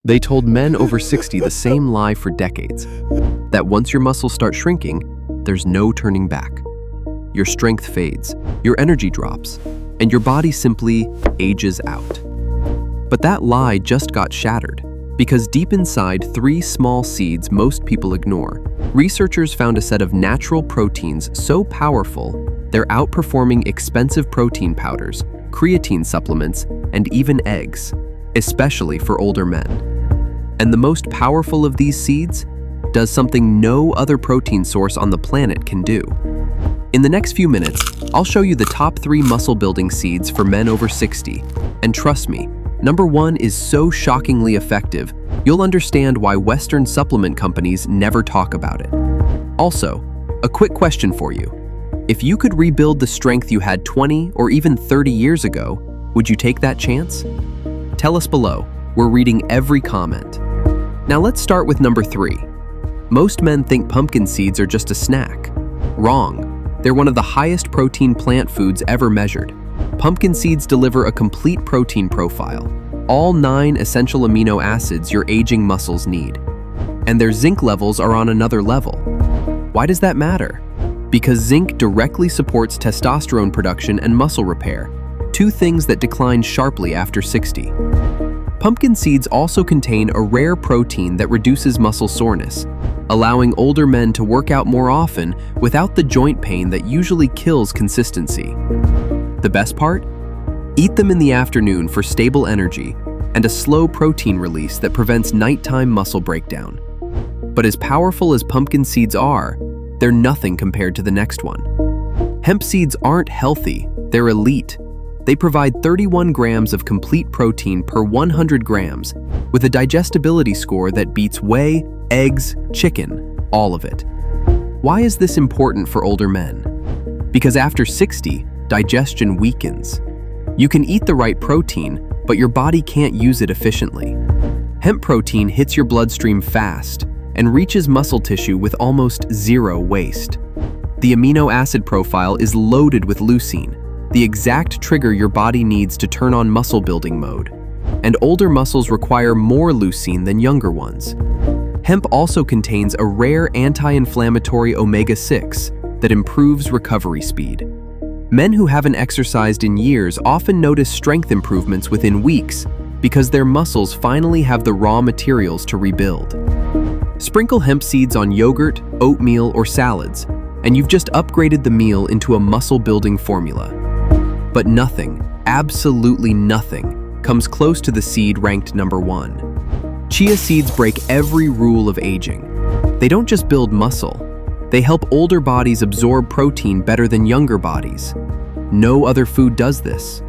They told men over 60 the same lie for decades, that once your muscles start shrinking, there's no turning back. Your strength fades, your energy drops, and your body simply ages out. But that lie just got shattered, because deep inside 3 small seeds most people ignore, researchers found a set of natural proteins so powerful, they're outperforming expensive protein powders, creatine supplements, and even eggs, especially for older men. And the most powerful of these seeds does something no other protein source on the planet can do. In the next few minutes, I'll show you the top 3 muscle-building seeds for men over 60. And trust me, number 1 is so shockingly effective, you'll understand why Western supplement companies never talk about it. Also, a quick question for you. If you could rebuild the strength you had 20 or even 30 years ago, would you take that chance? Tell us below. We're reading every comment. Now let's start with number 3. Most men think pumpkin seeds are just a snack. Wrong. They're one of the highest protein plant foods ever measured. Pumpkin seeds deliver a complete protein profile, all 9 essential amino acids your aging muscles need. And their zinc levels are on another level. Why does that matter? Because zinc directly supports testosterone production and muscle repair, 2 things that decline sharply after 60. Pumpkin seeds also contain a rare protein that reduces muscle soreness, allowing older men to work out more often without the joint pain that usually kills consistency. The best part? Eat them in the afternoon for stable energy and a slow protein release that prevents nighttime muscle breakdown. But as powerful as pumpkin seeds are, they're nothing compared to the next one. Hemp seeds aren't healthy, they're elite. They provide 31 grams of complete protein per 100 grams, with a digestibility score that beats whey, eggs, chicken, all of it. Why is this important for older men? Because after 60, digestion weakens. You can eat the right protein, but your body can't use it efficiently. Hemp protein hits your bloodstream fast and reaches muscle tissue with almost 0 waste. The amino acid profile is loaded with leucine, the exact trigger your body needs to turn on muscle building mode. And older muscles require more leucine than younger ones. Hemp also contains a rare anti-inflammatory omega-6 that improves recovery speed. Men who haven't exercised in years often notice strength improvements within weeks because their muscles finally have the raw materials to rebuild. Sprinkle hemp seeds on yogurt, oatmeal, or salads, and you've just upgraded the meal into a muscle-building formula. But nothing, absolutely nothing, comes close to the seed ranked number 1. Chia seeds break every rule of aging. They don't just build muscle, they help older bodies absorb protein better than younger bodies. No other food does this.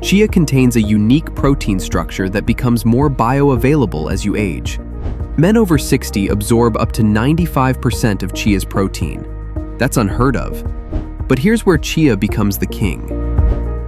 Chia contains a unique protein structure that becomes more bioavailable as you age. Men over 60 absorb up to 95% of Chia's protein. That's unheard of. But here's where Chia becomes the king.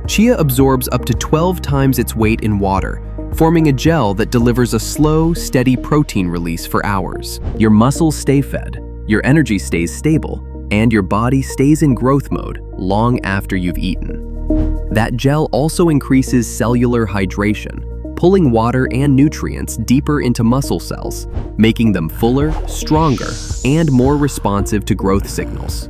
Chia absorbs up to 12 times its weight in water, forming a gel that delivers a slow, steady protein release for hours. Your muscles stay fed, your energy stays stable, and your body stays in growth mode long after you've eaten. That gel also increases cellular hydration, pulling water and nutrients deeper into muscle cells, making them fuller, stronger, and more responsive to growth signals.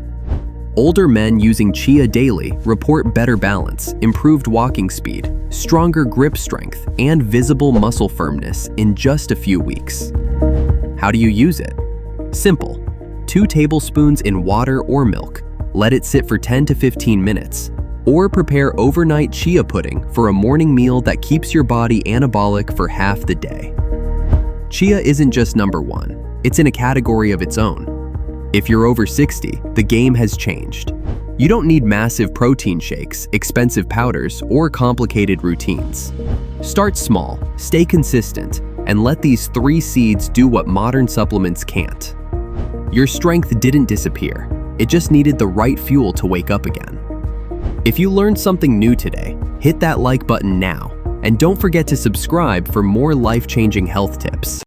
Older men using Chia daily report better balance, improved walking speed, stronger grip strength, and visible muscle firmness in just a few weeks. How do you use it? Simple. 2 tablespoons in water or milk. Let it sit for 10 to 15 minutes. Or prepare overnight chia pudding for a morning meal that keeps your body anabolic for half the day. Chia isn't just number 1. It's in a category of its own. If you're over 60, the game has changed. You don't need massive protein shakes, expensive powders, or complicated routines. Start small, stay consistent, and let these 3 seeds do what modern supplements can't. Your strength didn't disappear. It just needed the right fuel to wake up again. If you learned something new today, hit that like button now, and don't forget to subscribe for more life-changing health tips.